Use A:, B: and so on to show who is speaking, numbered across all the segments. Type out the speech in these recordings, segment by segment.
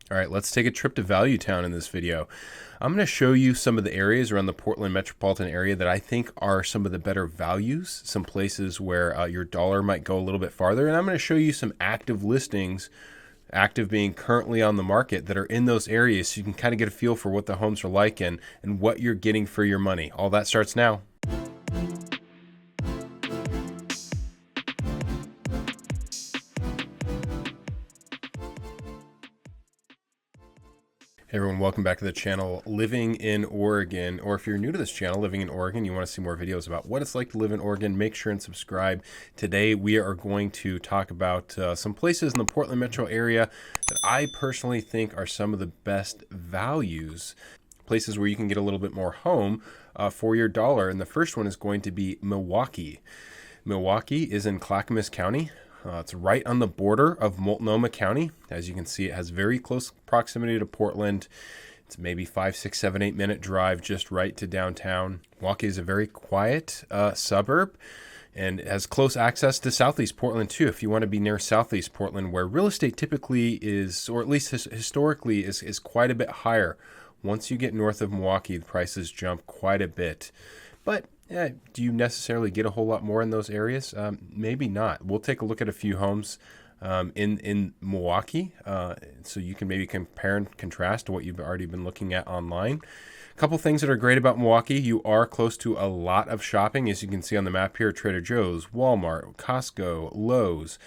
A: All right, let's take a trip to Value Town in this video. I'm going to show you some of the areas around the Portland metropolitan area that I think are some of the better values, some places where your dollar might go a little bit farther. And I'm going to show you some active listings, active being currently on the market, that are in those areas so you can kind of get a feel for what the homes are like and what you're getting for your money. All that starts now. Hey everyone, welcome back to the channel Living in Oregon. Or if you're new to this channel, Living in Oregon, you want to see more videos about what it's like to live in Oregon, make sure and subscribe. Today we are going to talk about some places in the Portland metro area that I personally think are some of the best values, places where you can get a little bit more home for your dollar. And the first one is going to be Milwaukee. Milwaukee is in Clackamas County. It's right on the border of Multnomah County. As you can see, it has very close proximity to Portland. It's maybe 5, 6, 7, 8 minute drive just right to downtown. Milwaukee is a very quiet suburb, and it has close access to Southeast Portland too. If you want to be near Southeast Portland, where real estate typically is, or at least historically is quite a bit higher. Once you get north of Milwaukee, the prices jump quite a bit. But do you necessarily get a whole lot more in those areas? Maybe not. We'll take a look at a few homes in Milwaukee, so you can maybe compare and contrast to what you've already been looking at online. A couple things that are great about Milwaukee: you are close to a lot of shopping, as you can see on the map here. Trader Joe's, Walmart, Costco, Lowe's.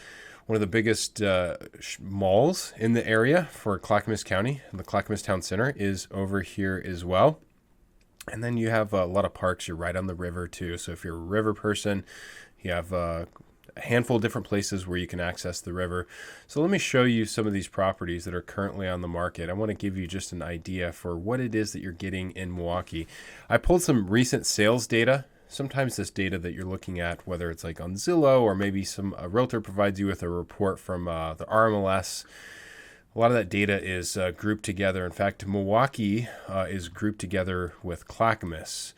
A: One of the biggest malls in the area for Clackamas County, the Clackamas Town Center, is over here as well. And then you have a lot of parks. You're right on the river too. So if you're a river person, you have a handful of different places where you can access the river. So let me show you some of these properties that are currently on the market. I want to give you just an idea for what it is that you're getting in Milwaukee. I pulled some recent sales data. Sometimes this data that you're looking at, whether it's like on Zillow or maybe a realtor provides you with a report from the RMLS. A lot of that data is grouped together. In fact, Milwaukee is grouped together with Clackamas.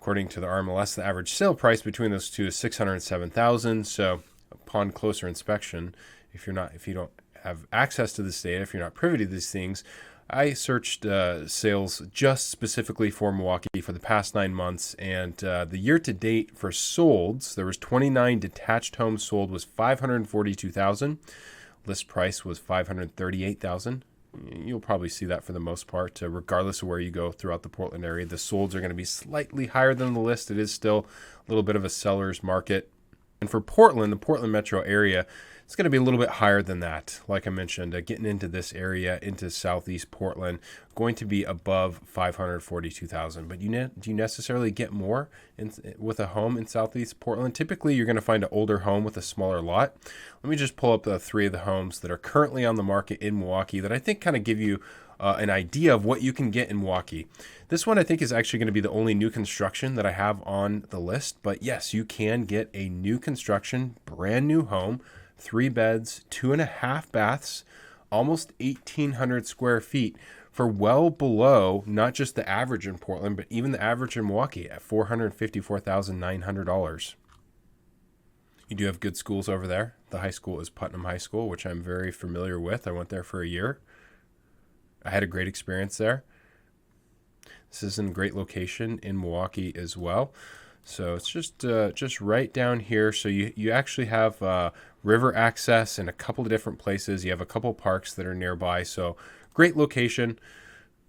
A: According to the RMLS, the average sale price between those two is $607,000. So, upon closer inspection, if you don't have access to this data, if you're not privy to these things, I searched sales just specifically for Milwaukee for the past 9 months, and the year to date for solds, there was 29 detached homes sold, was $542,000. List price was $538,000. You'll probably see that for the most part, regardless of where you go throughout the Portland area. The solds are going to be slightly higher than the list. It is still a little bit of a seller's market. And for Portland, the Portland metro area, it's going to be a little bit higher than that. Like I mentioned, getting into this area, into Southeast Portland, going to be above $542,000. But do you necessarily get more with a home in Southeast Portland? Typically, you're going to find an older home with a smaller lot. Let me just pull up the 3 of the homes that are currently on the market in Milwaukee that I think kind of give you an idea of what you can get in Milwaukee. This one I think is actually going to be the only new construction that I have on the list. But yes, you can get a new construction, brand new home, 3 beds, 2.5 baths, almost 1,800 square feet for well below not just the average in Portland, but even the average in Milwaukee at $454,900. You do have good schools over there. The high school is Putnam High School, which I'm very familiar with. I went there for a year. I had a great experience there. This is in a great location in Milwaukee as well. So it's just right down here. So you actually have river access in a couple of different places. You have a couple parks that are nearby. So great location.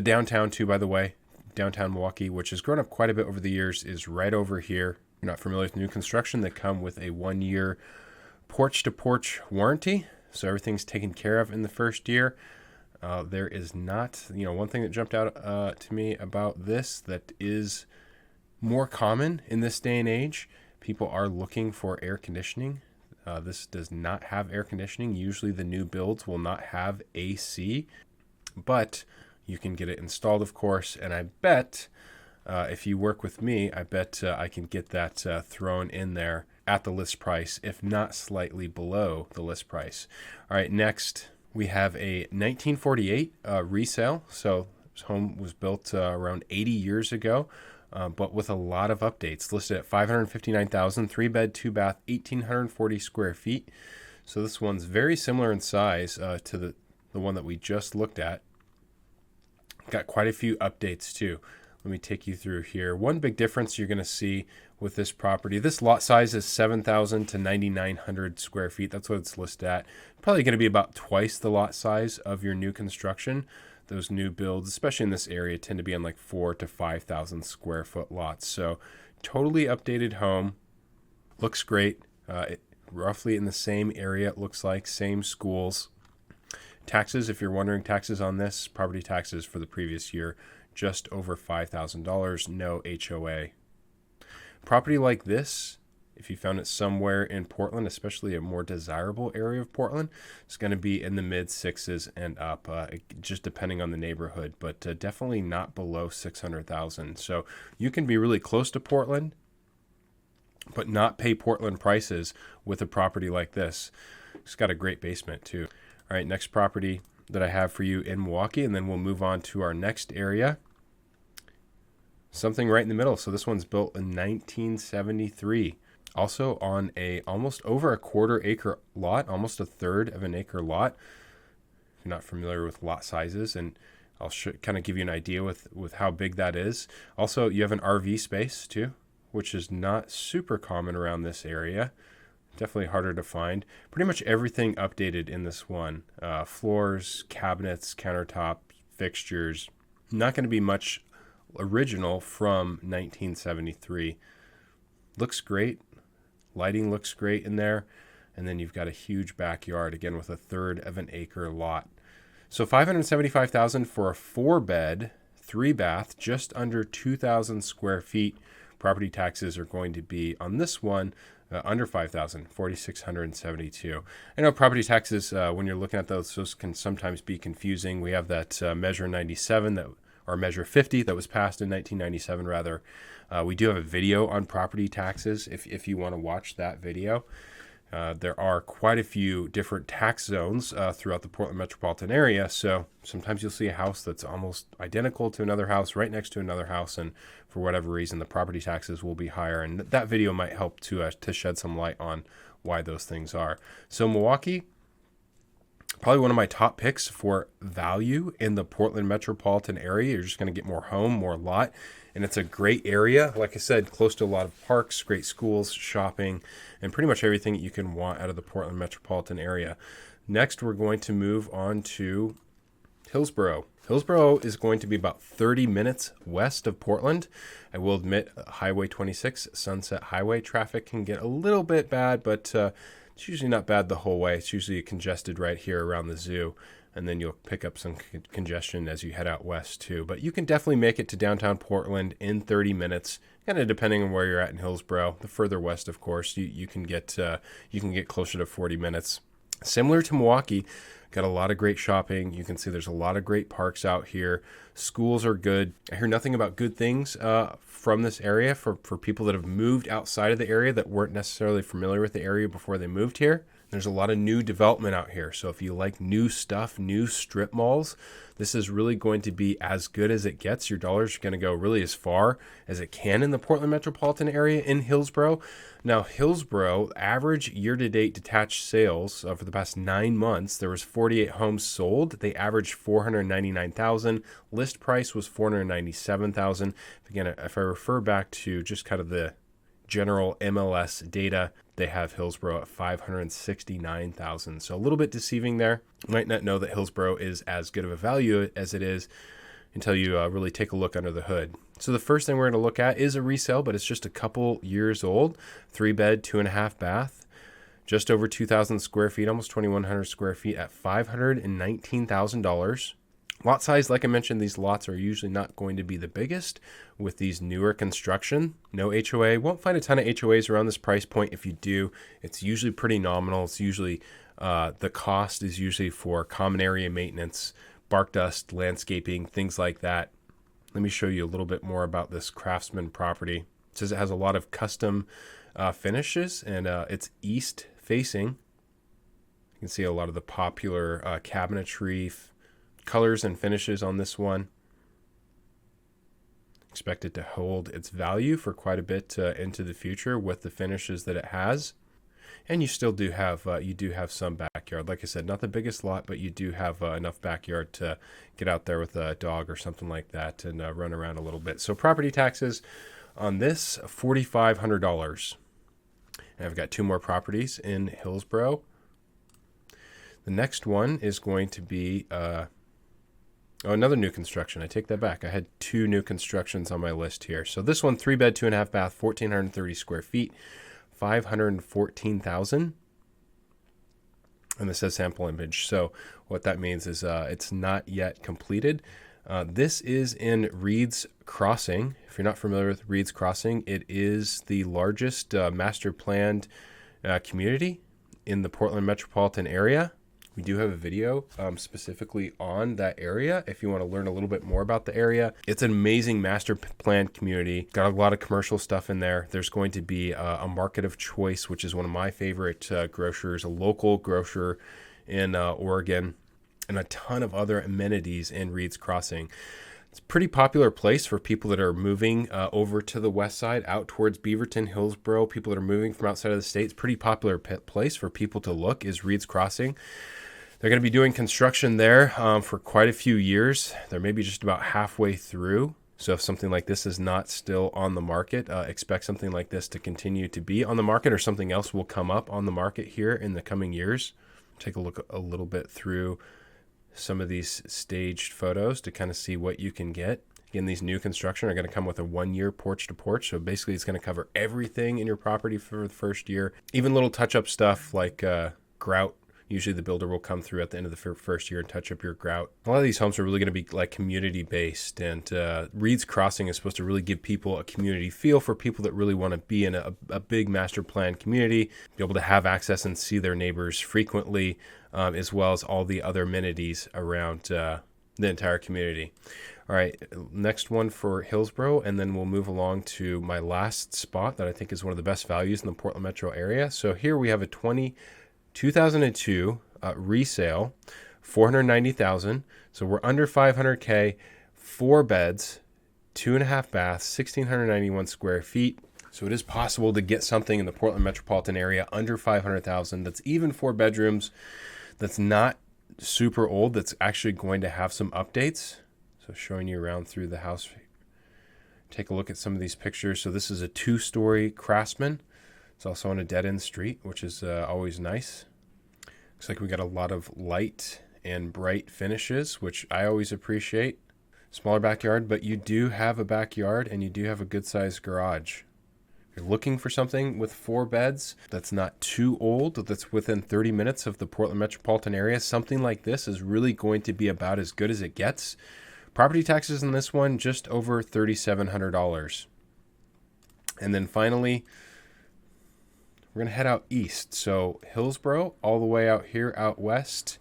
A: Downtown too, by the way. Downtown Milwaukee, which has grown up quite a bit over the years, is right over here. If you're not familiar with new construction, they come with a 1-year porch-to-porch warranty. So everything's taken care of in the first year. There is not, one thing that jumped out to me about this that is more common in this day and age. People are looking for air conditioning. This does not have air conditioning. Usually the new builds will not have AC, but you can get it installed, of course. And I bet if you work with me, I bet I can get that thrown in there at the list price, if not slightly below the list price. All right, next we have a 1948 resale. So this home was built around 80 years ago. But with a lot of updates. Listed at $559,000, 3-bed, 2-bath, 1,840 square feet. So this one's very similar in size to the the one that we just looked at. Got quite a few updates too. Let me take you through here. One big difference you're going to see with this property, this lot size is 7,000 to 9,900 square feet. That's what it's listed at. Probably going to be about twice the lot size of your new construction. Those new builds, especially in this area, tend to be on like 4,000 to 5,000 square foot lots. So totally updated home. Looks great. Roughly in the same area, it looks like. Same schools. Taxes, if you're wondering, taxes on this, property taxes for the previous year, just over $5,000, no HOA. Property like this, if you found it somewhere in Portland, especially a more desirable area of Portland, it's going to be in the mid sixes and up, just depending on the neighborhood, but definitely not below $600,000. So you can be really close to Portland, but not pay Portland prices with a property like this. It's got a great basement too. All right, next property that I have for you in Milwaukee, and then we'll move on to our next area. Something right in the middle. So this one's built in 1973. Also on a almost over a quarter-acre lot, almost a third of an acre lot. If you're not familiar with lot sizes, and I'll kind of give you an idea with how big that is. Also, you have an RV space too, which is not super common around this area. Definitely harder to find. Pretty much everything updated in this one. Floors, cabinets, countertop, fixtures. Not going to be much original from 1973. Looks great. Lighting looks great in there. And then you've got a huge backyard, again, with a third of an acre lot. So $575,000 for a 4-bed, 3-bath, just under 2,000 square feet. Property taxes are going to be, on this one, under $5,000, $4,672. I know property taxes, when you're looking at those can sometimes be confusing. We have that Measure 97 or Measure 50 that was passed in 1997, rather. We do have a video on property taxes if you want to watch that video. There are quite a few different tax zones throughout the Portland metropolitan area, so sometimes you'll see a house that's almost identical to another house, right next to another house, and for whatever reason, the property taxes will be higher, and that video might help to shed some light on why those things are. So Milwaukee, probably one of my top picks for value in the Portland metropolitan area. You're just going to get more home, more lot, and it's a great area. Like I said, close to a lot of parks, great schools, shopping, and pretty much everything that you can want out of the Portland metropolitan area. Next, we're going to move on to Hillsboro. Hillsboro is going to be about 30 minutes west of Portland. I will admit, Highway 26, Sunset Highway traffic can get a little bit bad, but it's usually not bad the whole way. It's usually congested right here around the zoo, and then you'll pick up some congestion as you head out west too. But you can definitely make it to downtown Portland in 30 minutes, kind of depending on where you're at in Hillsboro. The further west, of course, you can get closer to 40 minutes. Similar to Milwaukee, got a lot of great shopping. You can see there's a lot of great parks out here. Schools are good. I hear nothing about good things from this area for people that have moved outside of the area that weren't necessarily familiar with the area before they moved here. There's a lot of new development out here. So if you like new stuff, new strip malls, this is really going to be as good as it gets. Your dollars are going to go really as far as it can in the Portland metropolitan area in Hillsboro. Now, Hillsboro, average year-to-date detached sales for the past 9 months, there was 48 homes sold. They averaged $499,000. List price was $497,000. Again, if I refer back to just kind of the general MLS data, they have Hillsboro at $569,000. So a little bit deceiving there. You might not know that Hillsboro is as good of a value as it is until you really take a look under the hood. So the first thing we're going to look at is a resale, but it's just a couple years old. 3-bed, 2.5 bath, just over 2,000 square feet, almost 2,100 square feet at $519,000. Lot size, like I mentioned, these lots are usually not going to be the biggest with these newer construction. No HOA. Won't find a ton of HOAs around this price point. If you do, it's usually pretty nominal. It's usually the cost is usually for common area maintenance, bark dust, landscaping, things like that. Let me show you a little bit more about this Craftsman property. It says it has a lot of custom finishes, and it's east facing. You can see a lot of the popular cabinetry colors and finishes on this one. Expect it to hold its value for quite a bit into the future with the finishes that it has. And you still do have some backyard. Like I said, not the biggest lot, but you do have enough backyard to get out there with a dog or something like that and run around a little bit. So property taxes on this, $4,500. And I've got 2 more properties in Hillsboro. The next one is going to be another new construction. I take that back. I had 2 new constructions on my list here. So this one, 3-bed, 2.5-bath, 1,430 square feet, $514,000. And this says sample image. So what that means is it's not yet completed. This is in Reed's Crossing. If you're not familiar with Reed's Crossing, it is the largest master planned community in the Portland metropolitan area. We do have a video specifically on that area if you want to learn a little bit more about the area. It's an amazing master planned community. Got a lot of commercial stuff in there. There's going to be a Market of Choice, which is one of my favorite grocers, a local grocer in Oregon, and a ton of other amenities in Reed's Crossing. It's a pretty popular place for people that are moving over to the west side, out towards Beaverton, Hillsboro. People that are moving from outside of the state. It's a pretty popular place for people to look is Reed's Crossing. They're going to be doing construction there for quite a few years. They're maybe just about halfway through. So if something like this is not still on the market, expect something like this to continue to be on the market, or something else will come up on the market here in the coming years. Take a look a little bit through some of these staged photos to kind of see what you can get. Again, these new construction are going to come with a 1-year porch to porch. So basically it's going to cover everything in your property for the first year, even little touch-up stuff like grout. Usually the builder will come through at the end of the first year and touch up your grout. A lot of these homes are really going to be like community based, and Reed's Crossing is supposed to really give people a community feel for people that really want to be in a big master plan community, be able to have access and see their neighbors frequently, as well as all the other amenities around the entire community. All right, next one for Hillsboro, and then we'll move along to my last spot that I think is one of the best values in the Portland metro area. So here we have a 2002 resale, $490,000. So we're under $500K, 4 beds, 2.5 baths, 1,691 square feet. So it is possible to get something in the Portland metropolitan area under $500,000. That's even 4 bedrooms. That's not super old. That's actually going to have some updates. So showing you around through the house. Take a look at some of these pictures. So this is a 2-story Craftsman. It's also on a dead-end street, which is always nice. Looks like we got a lot of light and bright finishes, which I always appreciate. Smaller backyard, but you do have a backyard and you do have a good-sized garage. If you're looking for something with 4 beds that's not too old, that's within 30 minutes of the Portland metropolitan area, something like this is really going to be about as good as it gets. Property taxes in this one, just over $3,700. And then finally, we're going to head out east. So Hillsboro, all the way out here, out west.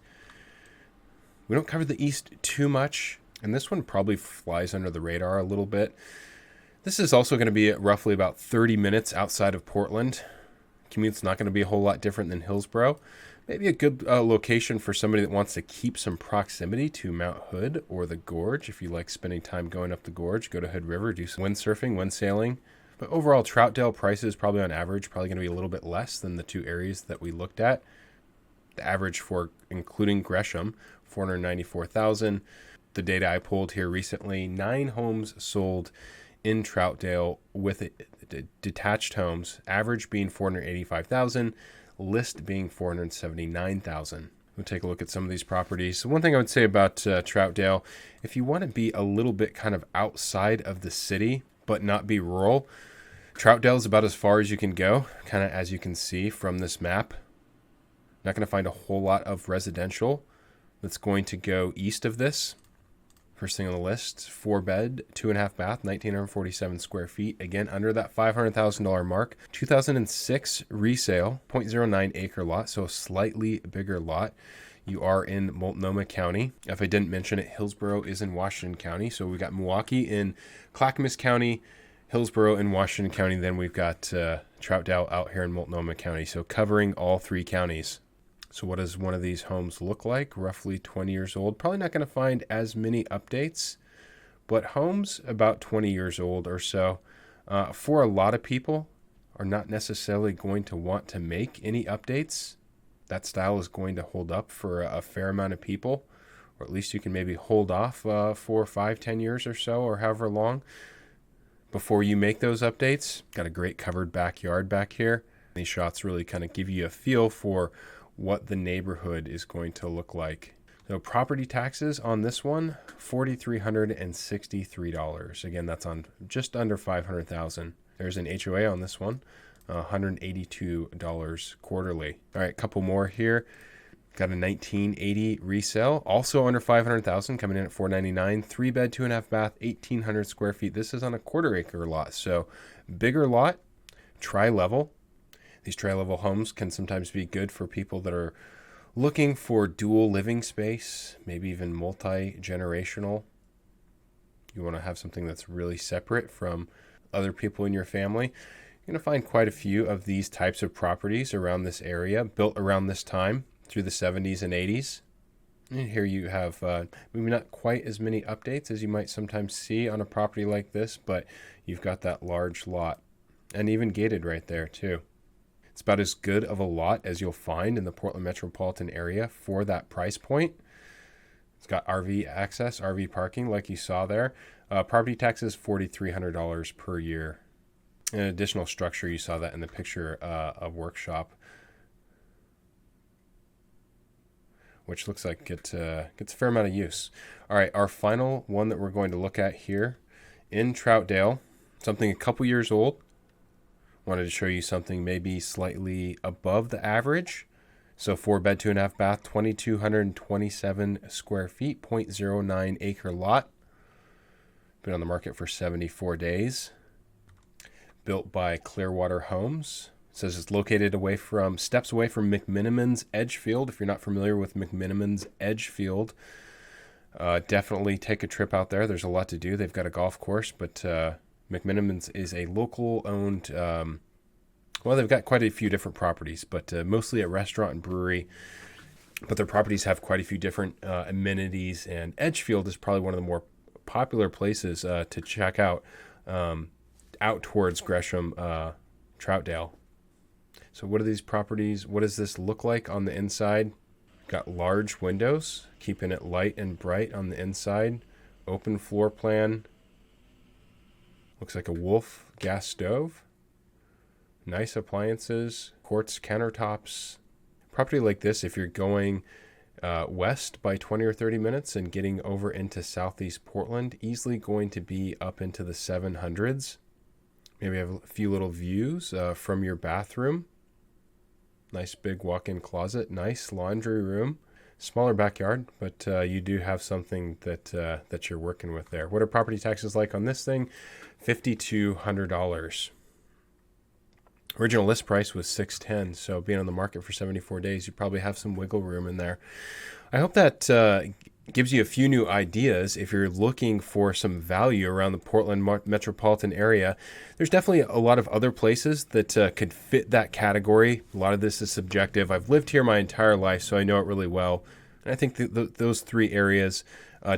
A: We don't cover the east too much, and this one probably flies under the radar a little bit. This is also going to be roughly about 30 minutes outside of Portland. Commute's not going to be a whole lot different than Hillsboro. Maybe a good location for somebody that wants to keep some proximity to Mount Hood or the Gorge. If you like spending time going up the Gorge, go to Hood River, do some windsurfing, wind sailing. But overall, Troutdale prices probably on average, probably going to be a little bit less than the 2 areas that we looked at. The average for including Gresham, $494,000. The data I pulled here recently, 9 homes sold in Troutdale with detached homes, average being $485,000, list being $479,000. We'll take a look at some of these properties. So one thing I would say about Troutdale, if you want to be a little bit kind of outside of the city, but not be rural, Troutdale is about as far as you can go, kind of as you can see from this map. Not going to find a whole lot of residential that's going to go east of this. First thing on the list, 4 bed, 2.5 bath, 1,947 square feet. Again, under that $500,000 mark. 2006 resale, 0.09 acre lot, so a slightly bigger lot. You are in Multnomah County. If I didn't mention it, Hillsboro is in Washington County. So we got Milwaukee in Clackamas County, Hillsboro in Washington County. Then we've got Troutdale out here in Multnomah County. So covering all 3 counties. So what does one of these homes look like? Roughly 20 years old. Probably not going to find as many updates, but homes about 20 years old or so. For a lot of people, are not necessarily going to want to make any updates. That style is going to hold up for a fair amount of people, or at least you can maybe hold off 4, 5, 10 years or so, or however long before you make those updates. Got a great covered backyard back here. These shots really kind of give you a feel for what the neighborhood is going to look like. So property taxes on this one, $4,363. Again, that's on just under $500,000. There's an HOA on this one, $182 quarterly. All right, a couple more here. Got a 1980 resale, also under $500,000, coming in at $499. 3-bed, 2.5 bath, 1,800 square feet. This is on a quarter-acre lot, so bigger lot, tri-level. These tri-level homes can sometimes be good for people that are looking for dual living space, maybe even multi-generational. You want to have something that's really separate from other people in your family. You're going to find quite a few of these types of properties around this area, built around this time through the 70s and 80s. And here you have maybe not quite as many updates as you might sometimes see on a property like this, but you've got that large lot and even gated right there too. It's about as good of a lot as you'll find in the Portland metropolitan area for that price point. It's got RV access, RV parking like you saw there. Property taxes, $4,300 per year. An additional structure, you saw that in the picture, a workshop, which looks like it gets a fair amount of use. All right, our final one that we're going to look at here in Troutdale, something a couple years old. Wanted to show you something maybe slightly above the average. So 4-bed, 2.5 bath, 2,227 square feet, 0.09 acre lot. Been on the market for 74 days. Built by Clearwater Homes. It says it's located steps away from McMiniman's Edgefield. If you're not familiar with McMiniman's Edgefield, definitely take a trip out there. There's a lot to do. They've got a golf course, but McMiniman's is a local owned, well, they've got quite a few different properties, but mostly a restaurant and brewery. But their properties have quite a few different amenities, and Edgefield is probably one of the more popular places to check out towards Gresham, Troutdale. So what are these properties? What does this look like on the inside? Got large windows, keeping it light and bright on the inside. Open floor plan. Looks like a Wolf gas stove. Nice appliances, quartz countertops. Property like this, if you're going west by 20 or 30 minutes and getting over into southeast Portland, easily going to be up into the 700s. Maybe have a few little views from your bathroom. Nice big walk-in closet, nice laundry room. Smaller backyard, but you do have something that you're working with there. What are property taxes like on this thing? $5,200. Original list price was $610, so being on the market for 74 days, you probably have some wiggle room in there. I hope that gives you a few new ideas if you're looking for some value around the Portland metropolitan area. There's definitely a lot of other places that could fit that category. A lot of this is subjective. I've lived here my entire life, so I know it really well. And I think those three areas,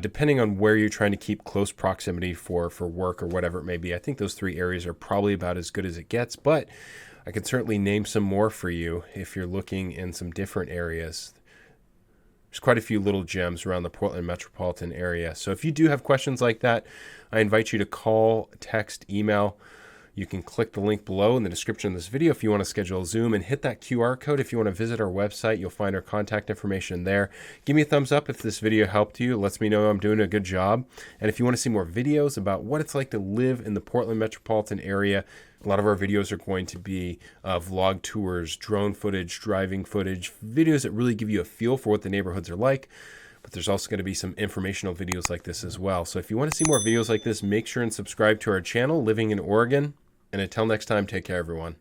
A: depending on where you're trying to keep close proximity for work or whatever it may be, I think those three areas are probably about as good as it gets. But I can certainly name some more for you if you're looking in some different areas. There's quite a few little gems around the Portland metropolitan area. So if you do have questions like that, I invite you to call, text, email. You can click the link below in the description of this video if you want to schedule a Zoom, and hit that QR code if you want to visit our website. You'll find our contact information there. Give me a thumbs up if this video helped you. It lets me know I'm doing a good job. And if you want to see more videos about what it's like to live in the Portland metropolitan area, a lot of our videos are going to be vlog tours, drone footage, driving footage, videos that really give you a feel for what the neighborhoods are like. But there's also going to be some informational videos like this as well. So if you want to see more videos like this, make sure and subscribe to our channel, Living in Oregon. And until next time, take care, everyone.